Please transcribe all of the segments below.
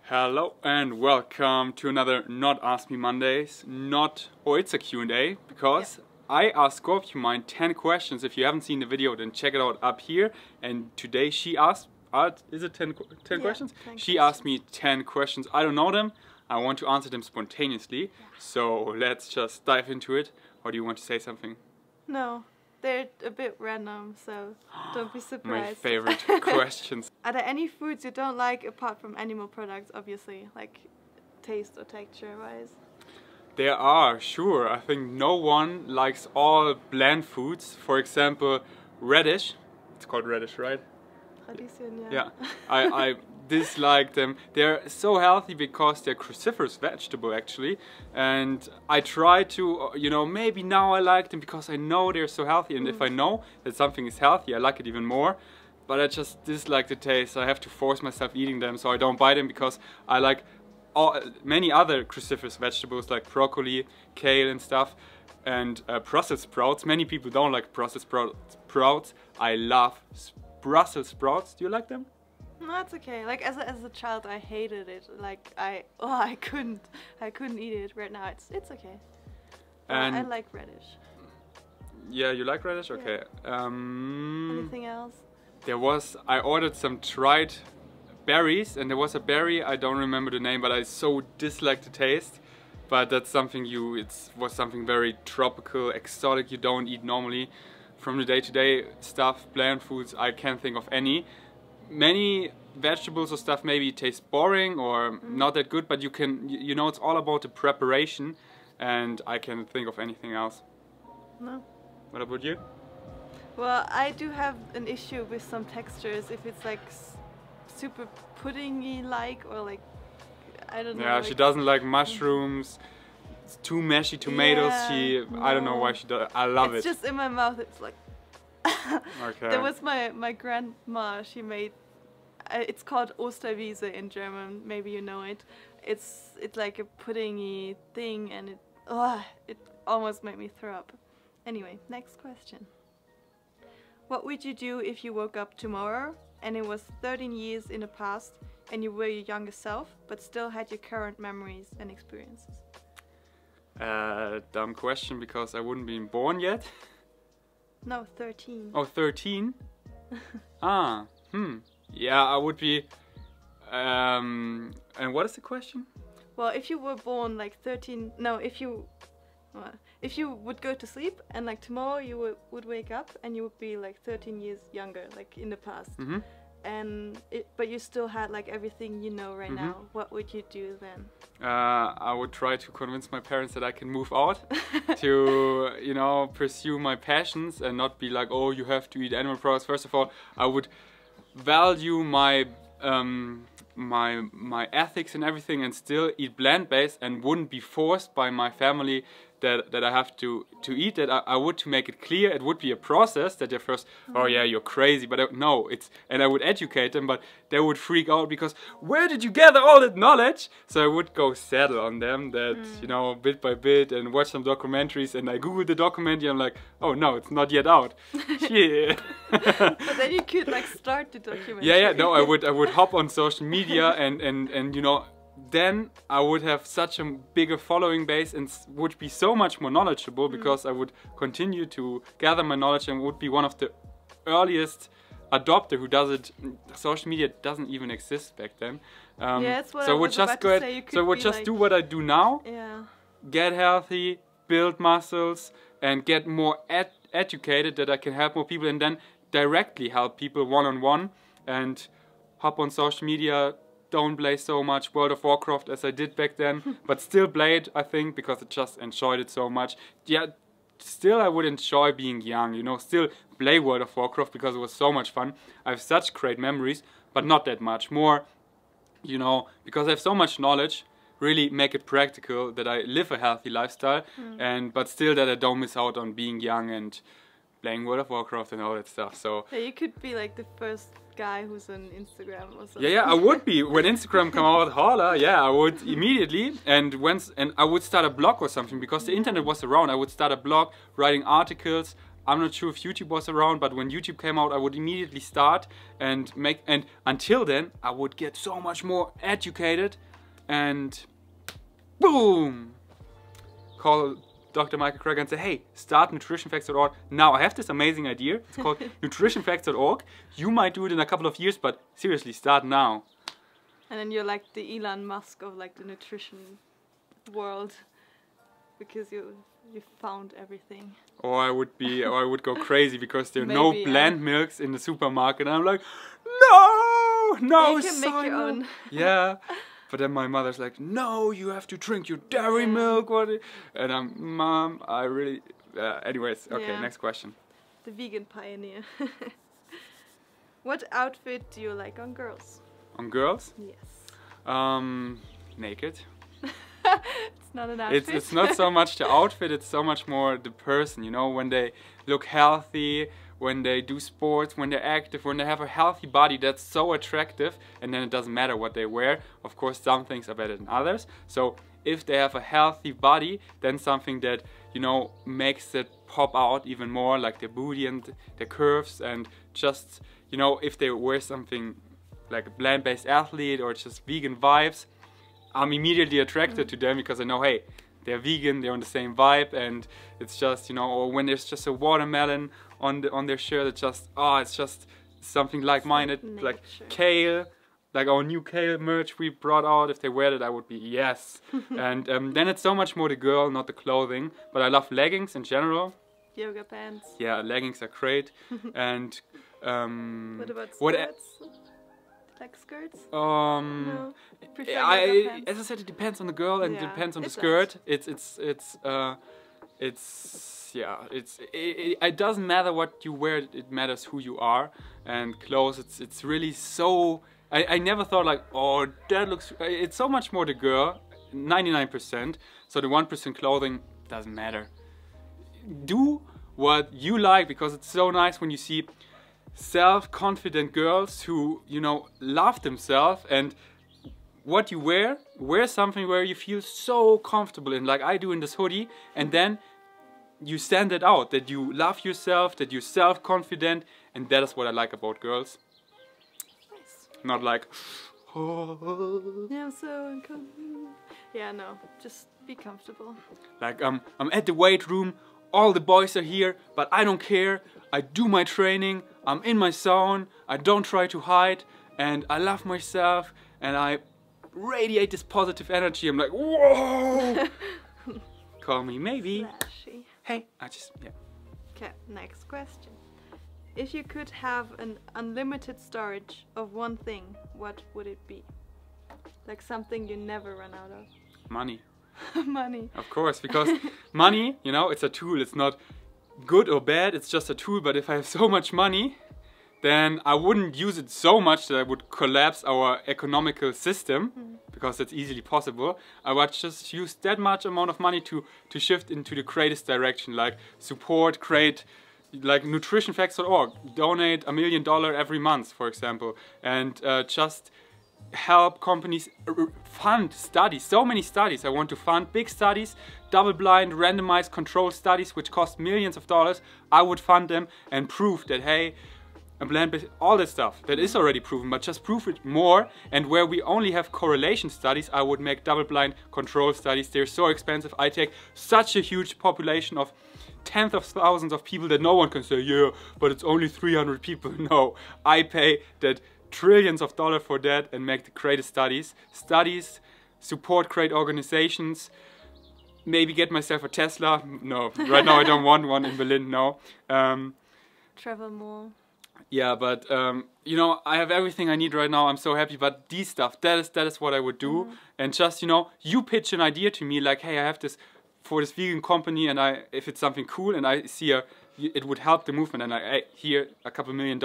Hello and welcome to another Not Ask Me Mondays. It's a Q&A because I asked Scorpio Mind 10 questions. If you haven't seen the video, then check it out up here. And today she asked, is it 10 questions? She asked me 10 questions. I don't know them. I want to answer them spontaneously. Yeah. So let's just dive into it. Or do you want to say something? No, they're a bit random, so don't be surprised. My favorite questions. Are there any foods you don't like apart from animal products, obviously, like taste or texture wise? There are, sure. I think no one likes all bland foods. For example, radish. It's called radish, right? Radieschen, yeah. I dislike them. They're so healthy because they're cruciferous vegetable actually, and I try to, maybe now I like them because I know they're so healthy, and if I know that something is healthy, I like it even more. But I just dislike the taste. I have to force myself eating them, so I don't buy them because I like many other cruciferous vegetables like broccoli, kale and stuff, and Brussels sprouts. Many people don't like Brussels sprouts. I love Brussels sprouts. Do you like them? No, it's okay. Like as a child, I hated it. Like I couldn't eat it. Right now, it's okay. And I like radish. Yeah, you like radish? Okay. Anything else? I ordered some dried berries, and there was a berry, I don't remember the name, but I so disliked the taste. But that's something was something very tropical, exotic, you don't eat normally. From the day-to-day stuff, bland foods, I can't think of any. Many vegetables or stuff maybe taste boring or not that good, but it's all about the preparation, and I can't think of anything else. No. What about you? Well, I do have an issue with some textures, if it's like super puddingy like, or like, I don't know. Yeah, like, she doesn't like mushrooms. It's too mashy tomatoes. Yeah, I don't know why she does. I love it. It's just in my mouth. It's like. Okay. There was my grandma. She made. It's called Osterwiese in German. Maybe you know it. It's like a puddingy thing, and it almost made me throw up. Anyway, next question. What would you do if you woke up tomorrow and it was 13 years in the past and you were your younger self, but still had your current memories and experiences? Dumb question, because I wouldn't be born yet. No, 13. Oh, 13? Yeah, I would be... and what is the question? Well, if you were born like 13... No, if you would go to sleep and like tomorrow you would wake up and you would be like 13 years younger, like in the past. But you still had like everything you know right now. What would you do then? I would try to convince my parents that I can move out to, pursue my passions and not be like, oh, you have to eat animal products. First of all, I would value my my ethics and everything and still eat plant-based and wouldn't be forced by my family that I have to eat that. I would, to make it clear, it would be a process that they're first, oh yeah, you're crazy, but no, and I would educate them, but they would freak out because where did you gather all that knowledge? So I would go settle on them that, bit by bit, and watch some documentaries, and I googled the documentary and I'm like, oh no, it's not yet out. Yeah. But then you could like start the documentary. Yeah, no, I would hop on social media and then I would have such a bigger following base and would be so much more knowledgeable because I would continue to gather my knowledge and would be one of the earliest adopter who does it. Social media doesn't even exist back then. Yeah, that's what so I was about to say. So I would just do what I do now. Yeah. Get healthy, build muscles, and get more educated that I can help more people, and then directly help people one-on-one, and hop on social media. Don't play so much World of Warcraft as I did back then, but still play it, I think, because I just enjoyed it so much. Yeah, still I would enjoy being young, still play World of Warcraft because it was so much fun. I have such great memories, but not that much more, because I have so much knowledge, really make it practical that I live a healthy lifestyle, but still that I don't miss out on being young and playing World of Warcraft and all that stuff. So yeah, you could be like the first guy who's on Instagram or something. Yeah, I would be. When Instagram come out, holla, yeah, I would immediately. And I would start a blog or something because the internet was around. I would start a blog, writing articles, I'm not sure if YouTube was around, but when YouTube came out, I would immediately start and until then, I would get so much more educated and boom! Call Dr. Michael Craig and say, hey, start nutritionfacts.org. Now, I have this amazing idea. It's called nutritionfacts.org. You might do it in a couple of years, but seriously, start now. And then you're like the Elon Musk of like the nutrition world, because you found everything. Or I would go crazy because there are Maybe, no blend milks in the supermarket. And I'm like, no, you can make your own. Yeah. But then my mother's like, no, you have to drink your dairy milk. What? And I'm, Mom, I really... anyways, okay, next question. The vegan pioneer. What outfit do you like on girls? On girls? Yes. Naked. It's not an outfit. It's not so much the outfit, it's so much more the person, you know, when they look healthy, when they do sports, when they're active, when they have a healthy body, that's so attractive, and then it doesn't matter what they wear. Of course, some things are better than others. So if they have a healthy body, then something that, you know, makes it pop out even more, like their booty and their curves, and just, you know, if they wear something like a plant-based athlete or just vegan vibes, I'm immediately attracted to them because I know, hey, they're vegan, they're on the same vibe, and it's just, you know, or when there's just a watermelon on their shirt, it's just something like-minded, like kale, like our new kale merch we brought out. If they wear it, I would be yes. And then it's so much more the girl, not the clothing. But I love leggings in general. Yoga pants. Yeah, leggings are great. And what about skirts? Like skirts? No. As I said, it depends on the girl and it depends on the skirt. It doesn't matter what you wear. It matters who you are. And clothes, it's really so. I never thought like, oh, that looks. It's so much more the girl, 99%. So the 1% clothing doesn't matter. Do what you like, because it's so nice when you see self-confident girls who, you know, love themselves, and what you wear something where you feel so comfortable in, like I do in this hoodie, and then you stand it out, that you love yourself, that you're self-confident, and that is what I like about girls. Nice. Not like, oh, yeah, I'm so uncomfortable. Yeah, no, just be comfortable. Like I'm at the weight room, all the boys are here, but I don't care. I do my training, I'm in my zone, I don't try to hide, and I love myself, and I radiate this positive energy. I'm like, whoa! Call me maybe. Flashy. Hey, Okay, next question. If you could have an unlimited storage of one thing, what would it be? Like something you never run out of. Money. Money. Of course, because money, you know, it's a tool. It's not good or bad, it's just a tool. But if I have so much money, then I wouldn't use it so much that I would collapse our economical system, because that's easily possible. I would just use that much amount of money to shift into the greatest direction, like support, create, like nutritionfacts.org, donate $1 million every month, for example, and just help companies fund studies, so many studies. I want to fund big studies, double-blind, randomized, controlled studies, which cost millions of dollars. I would fund them and prove that, hey, a plant-based, all that stuff that is already proven, but just prove it more. And where we only have correlation studies, I would make double-blind, controlled studies. They're so expensive. I take such a huge population of tens of thousands of people that no one can say, yeah, but it's only 300 people. No, I pay that trillions of dollars for that and make the greatest studies, support great organizations, maybe get myself a Tesla. No, right now I don't want one in Berlin, no. Travel more. Yeah, but you know, I have everything I need right now. I'm so happy, but these stuff, that is what I would do. And just, you know, you pitch an idea to me like, hey, I have this for this vegan company, and if it's something cool and I see it would help the movement, and hey, here, a couple $1 million,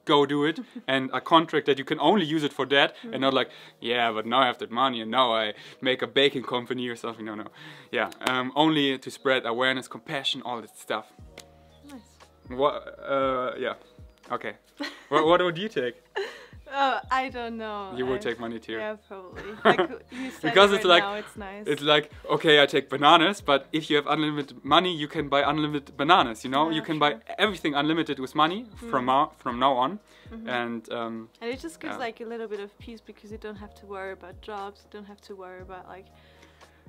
go do it, and a contract that you can only use it for that, and not like, yeah, but now I have that money and now I make a baking company or something. No. Yeah, only to spread awareness, compassion, all that stuff. Nice. What? Yeah. Okay. What would you take? Oh, I don't know. You will take money too. Yeah, probably. Like you said Because it it's right like now, it's nice. it's like, okay, I take bananas, but if you have unlimited money, you can buy unlimited bananas. You know, Yeah, you can true. buy everything unlimited with money from now on, and And it just gives yeah. like a little bit of peace because you don't have to worry about jobs. You don't have to worry about like.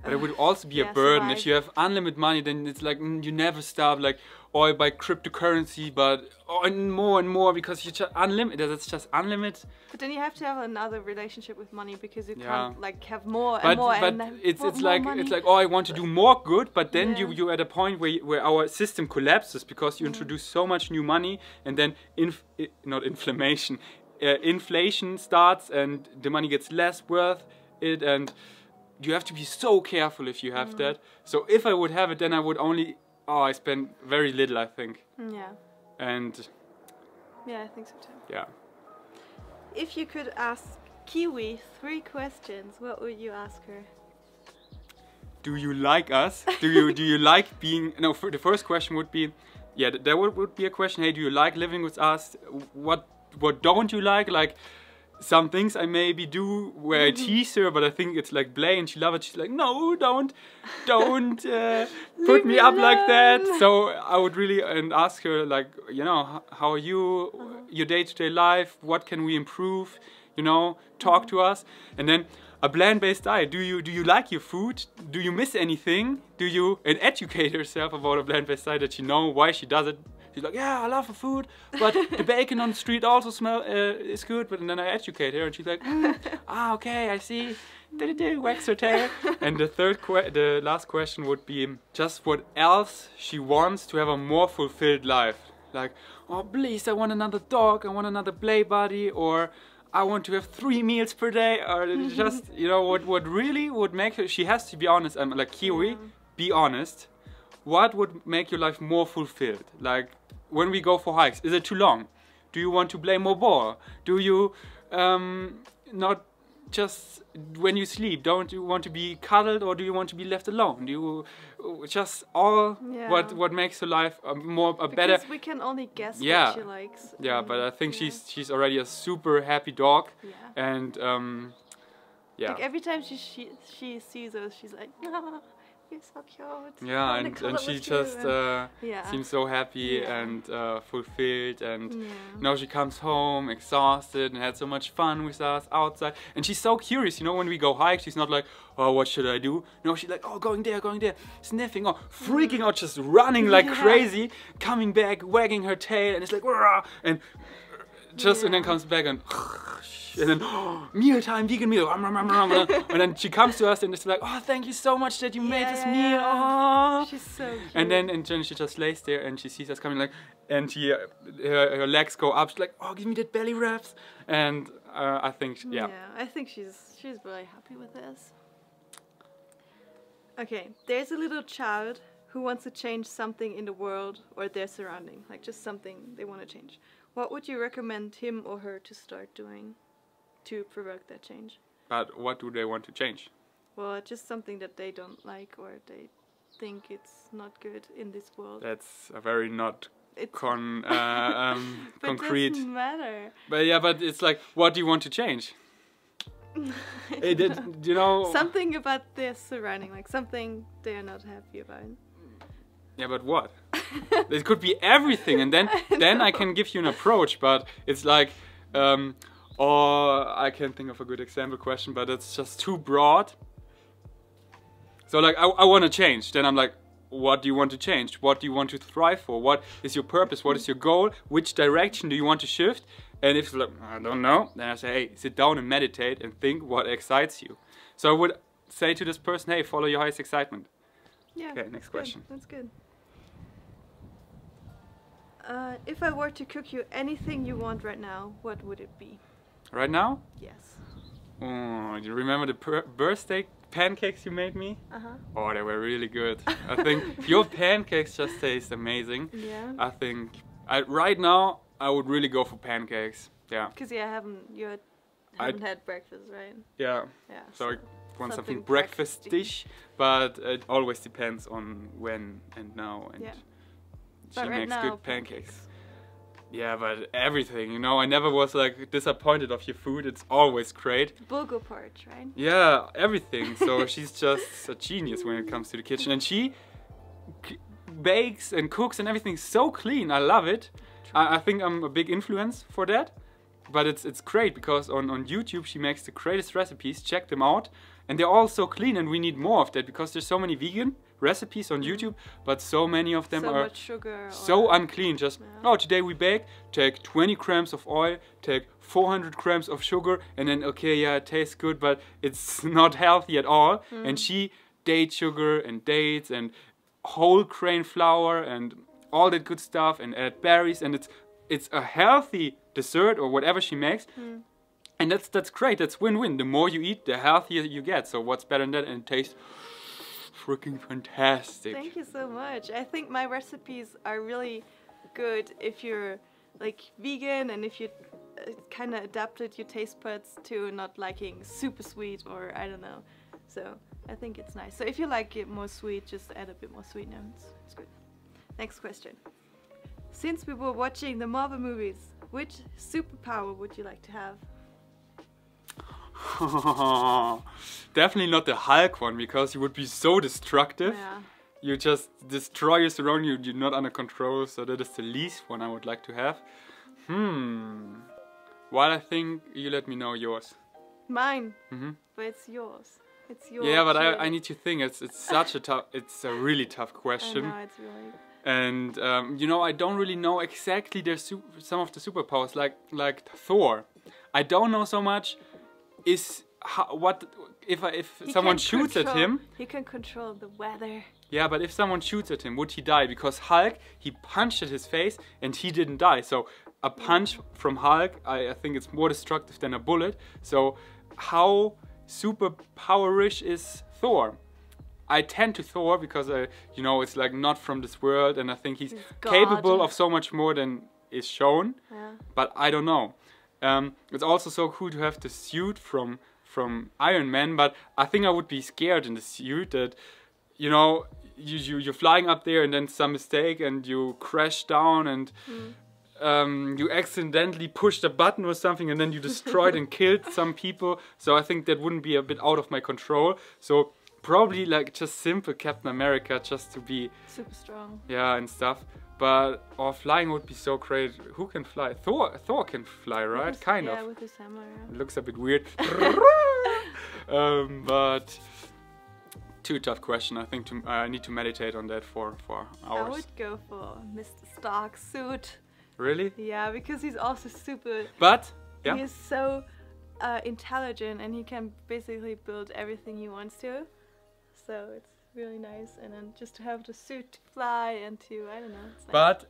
But it would also be a Yeah, burden survive. if you have unlimited money. Then it's like you never stop. Like, oh, I buy cryptocurrency, but and more because you just unlimited. That's just unlimited. But then you have to have another relationship with money because you Yeah. can't like have more But and more and but then it's more like money. it's like, oh, I want to do more good, but then Yeah. you're at a point where our system collapses because you introduce so much new money, and then not inflammation, inflation starts, and the money gets less worth it, and you have to be so careful if you have that. So if I would have it, then I would only I spend very little, I think, Yeah. and Yeah, I think so too. yeah. If you could ask Kiwi 3 questions, what would you ask her? Do you like us? Do you like being? No, the first question would be, yeah, there would be a question. Hey, do you like living with us? What don't you like? Like some things I maybe do where I tease her, but I think it's like play and she loves it. She's like, no, don't put me up like that. So I would really ask her like, you know, how are you? Your day-to-day life? What can we improve? You know, talk to us. And then a plant-based diet. Do you like your food? Do you miss anything? And educate herself about a plant-based diet that she know why she does it. She's like, yeah, I love the food, but the bacon on the street also is good. But then I educate her, and she's like, okay, I see. Wags her tail. And the last question would be just what else she wants to have a more fulfilled life. Like, oh, please, I want another dog, I want another play buddy, or I want to have 3 meals per day, or just, you know, what really would make her, she has to be honest, I'm like, Kiwi, be honest. What would make your life more fulfilled? Like, when we go for hikes, is it too long? Do you want to play more ball? Do you not just when you sleep, don't you want to be cuddled, or do you want to be left alone? Do you just what makes your life better? Because we can only guess Yeah. what she likes. Yeah, but I think she's already a super happy dog, and yeah. Like every time she sees us, she's like, no, you're so cute. Yeah, and she just seems so happy and fulfilled, and now she comes home exhausted and had so much fun with us outside, and she's so curious, you know, when we go hike, she's not like, oh, what should I do? No, she's like, oh, going there, sniffing, or freaking out, just running like crazy, coming back, wagging her tail, and it's like, "Rah!" and just and then comes back and then mealtime, vegan meal, and then she comes to us and it's like, oh, thank you so much that you made this meal. Oh. She's so cute. And then she just lays there and she sees us coming, like, and her legs go up. She's like, oh, give me that belly wraps. And I think I think she's really happy with this. Okay, there's a little child who wants to change something in the world or their surrounding, like just something they want to change. What would you recommend him or her to start doing to provoke that change? But what do they want to change? Well, just something that they don't like or they think it's not good in this world. That's a very not concrete. But it doesn't matter. But it's like, what do you want to change? You know, something about their surrounding, like something they're not happy about. Yeah, but what? It could be everything, and then I can give you an approach. But it's like, or I can't think of a good example question, but it's just too broad. So like, I want to change. Then I'm like, what do you want to change? What do you want to thrive for? What is your purpose? What is your goal? Which direction do you want to shift? And if it's like, I don't know, then I say, hey, sit down and meditate and think what excites you. So I would say to this person, hey, follow your highest excitement. Yeah. Okay, next question. That's good. If I were to cook you anything you want right now, what would it be? Right now? Yes. Oh, do you remember the birthday pancakes you made me? Uh-huh. Oh, they were really good. I think your pancakes just taste amazing. Yeah. I think right now I would really go for pancakes. Yeah. Because you haven't had breakfast, right? Yeah. Yeah. So I want something breakfast-ish, but it always depends on when and now. And yeah. she makes good pancakes. Yeah, but everything, you know, I never was like disappointed of your food. It's always great. Bulgur porridge, right? Yeah, everything. So she's just a genius when it comes to the kitchen, and she bakes and cooks and everything so clean. I love it. I think I'm a big influence for that. But it's great because on YouTube she makes the greatest recipes. Check them out, and they're all so clean, and we need more of that because there's so many vegan recipes on YouTube, but so many of them are much sugar so unclean. Just oh, today we bake, take 20 grams of oil, take 400 grams of sugar, and then okay, yeah, it tastes good, but it's not healthy at all. And she date sugar and dates and whole grain flour and all that good stuff, and add berries, and it's a healthy dessert or whatever she makes. And that's great. That's win-win. The more you eat, the healthier you get. So what's better than that? And it tastes freaking fantastic. Thank you so much. I think my recipes are really good if you're like vegan, and if you kind of adapted your taste buds to not liking super sweet, or I don't know. So I think it's nice. So if you like it more sweet, just add a bit more sweetness. It's good. Next question. Since we were watching the Marvel movies, which superpower would you like to have? Definitely not the Hulk one, because you would be so destructive. Yeah. You just destroy your surroundings, you're not under control, so that is the least one I would like to have. Well, I think you let me know yours. Mine? But it's yours. It's yours. Yeah, but I need to think. It's such a tough, it's a really tough question. I know, it's really... And you know, I don't really know exactly their some of the superpowers, like Thor. I don't know so much. If someone shoots at him, he can control the weather. Yeah, but if someone shoots at him, would he die? Because Hulk, he punched at his face and he didn't die. So a punch from Hulk, I think it's more destructive than a bullet. So how superpowerish is Thor? I tend to Thor because you know, it's like not from this world, and I think he's capable of so much more than is shown. Yeah. But I don't know. It's also so cool to have the suit from Iron Man, but I think I would be scared in the suit that, you know, you're flying up there and then some mistake and you crash down and you accidentally pushed a button or something and then you destroyed and killed some people. So I think that wouldn't be a bit out of my control. So probably like just simple Captain America, just to be super strong. Yeah, and stuff. But flying would be so great. Who can fly? Thor can fly, right? Kind of. Yeah, with his hammer. Yeah. It looks a bit weird. But too tough question. I think I need to meditate on that for hours. I would go for Mr. Stark's suit. Really? Yeah, because he's also super. But yeah, he is so intelligent, and he can basically build everything he wants to. So it's really nice, and then just to have the suit to fly and to, I don't know. It's nice. But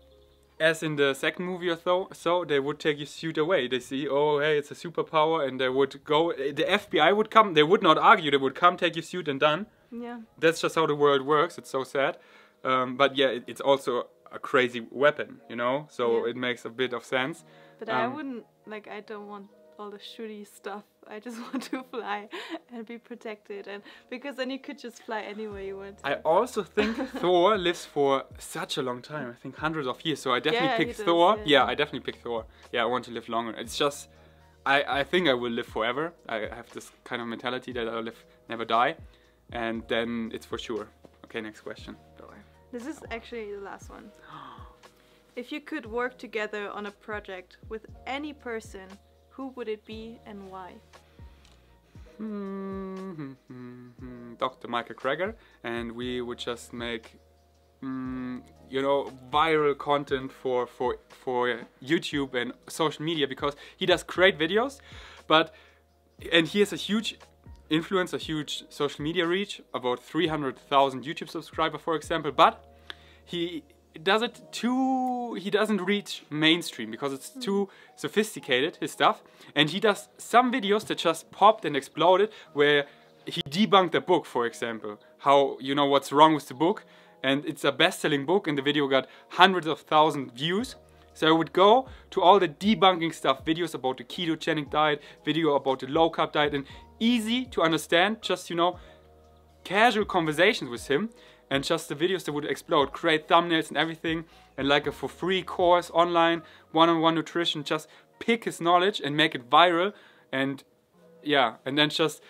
as in the second movie or so, they would take your suit away. They see, oh hey, it's a superpower, and they would go. The FBI would come. They would not argue. They would come, take your suit, and done. Yeah. That's just how the world works. It's so sad. But yeah, it's also a crazy weapon, you know. So it makes a bit of sense. But I wouldn't like. I don't want all the shooty stuff. I just want to fly and be protected, and because then you could just fly anywhere you want. I also think Thor lives for such a long time. I think hundreds of years. So I definitely pick Thor. Yeah, I definitely pick Thor. Yeah, I want to live longer. It's just, I think I will live forever. I have this kind of mentality that I'll live, never die, and then it's for sure. Okay, next question. Thor. This is actually the last one. If you could work together on a project with any person, who would it be and why? Dr. Michael Greger, and we would just make, you know, viral content for YouTube and social media, because he does great videos, and he has a huge influence, a huge social media reach, about 300,000 YouTube subscribers, for example, but he doesn't reach mainstream because it's too sophisticated, his stuff, and he does some videos that just popped and exploded where he debunked a book, for example, how, you know, what's wrong with the book, and it's a best-selling book, and the video got hundreds of thousands views. So I would go to all the debunking stuff, videos about the ketogenic diet, video about the low-carb diet, and easy to understand, just, you know, casual conversations with him. and just the videos that would explode, create thumbnails and everything, and like a for free course online, one-on-one nutrition, just pick his knowledge and make it viral. And yeah, and then just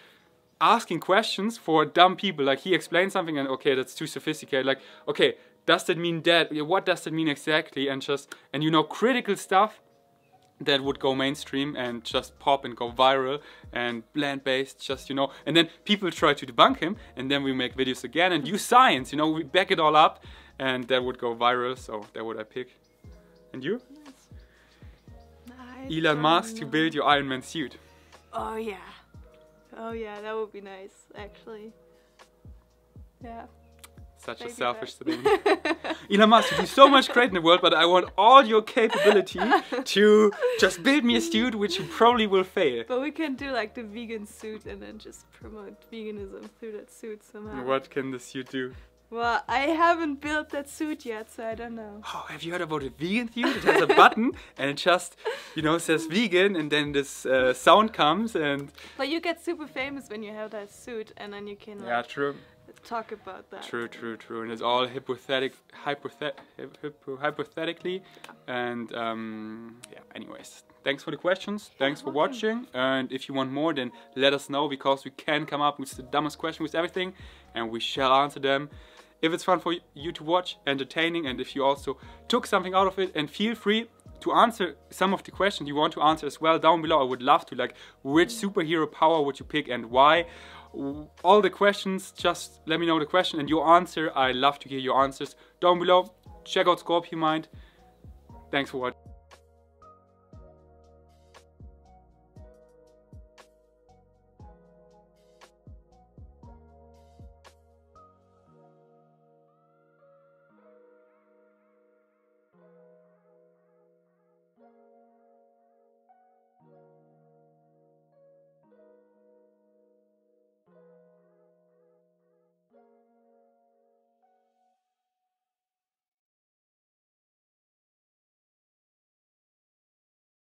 asking questions for dumb people. Like he explains something and okay, that's too sophisticated. Like, okay, does that mean that? What does that mean exactly? And just, and you know, critical stuff that would go mainstream and just pop and go viral, and plant-based, just, you know, and then people try to debunk him, and then we make videos again and use science, you know, we back it all up, and that would go viral. So that would I pick. And you? Nice. Elon Musk to build your Iron Man suit. Oh yeah. Oh yeah, that would be nice, actually. Yeah. Such Maybe a selfish that. thing. Elon Musk, you do so much great in the world, but I want all your capability to just build me a suit, which you probably will fail. But we can do like the vegan suit and then just promote veganism through that suit somehow. What can the suit do? Well, I haven't built that suit yet, so I don't know. Oh, have you heard about a vegan suit? It has a button and it just, you know, says vegan, and then this sound comes and... But you get super famous when you have that suit, and then you can like, Yeah, true. talk about that. True. And it's all hypothetically. And yeah, anyways. Thanks for the questions. Thanks for watching. And if you want more, then let us know, because we can come up with the dumbest question with everything, and we shall answer them. If it's fun for you to watch, entertaining, and if you also took something out of it, and feel free to answer some of the questions you want to answer as well down below. I would love to, like, which superhero power would you pick and why? All the questions, just let me know the question and your answer. I love to hear your answers down below. Check out Scorpion Mind. Thanks for watching.